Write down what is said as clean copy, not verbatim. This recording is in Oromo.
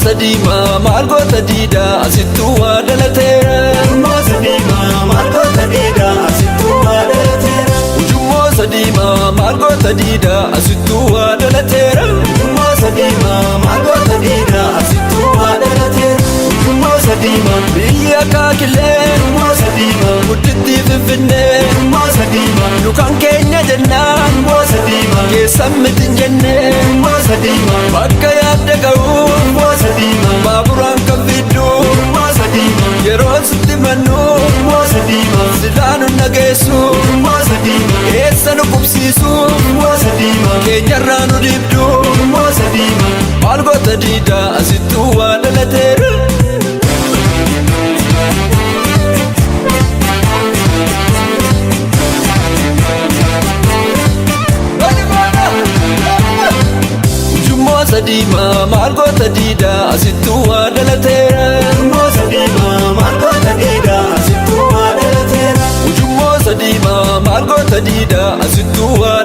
Sadima Margota Dida Asitua Delatera Sadima Margota Dida Asitua Delatera Sadima Margota Dida Asitua Delatera Sadima Margota Dida Asitua Delatera Sadima Biya Kakile Sadima Muditi Vivine Sadima Lukan Kenya Janna Sadima Kesamitin Jenne Sadima Bakka Yadda Gau Sadima Baburan Kavidu Sadima Yeron Sitti Manu Sadima Silanu Nagesu Sadima Esanu Kupsisu Sadima Kenya Ranu Dibdu Sadima Margota Dida Asitua Delatera Sadima Margota Dida Asitua Delatera Sadima Margota Dida Asitua Delatera Sadima Margota Dida Asitua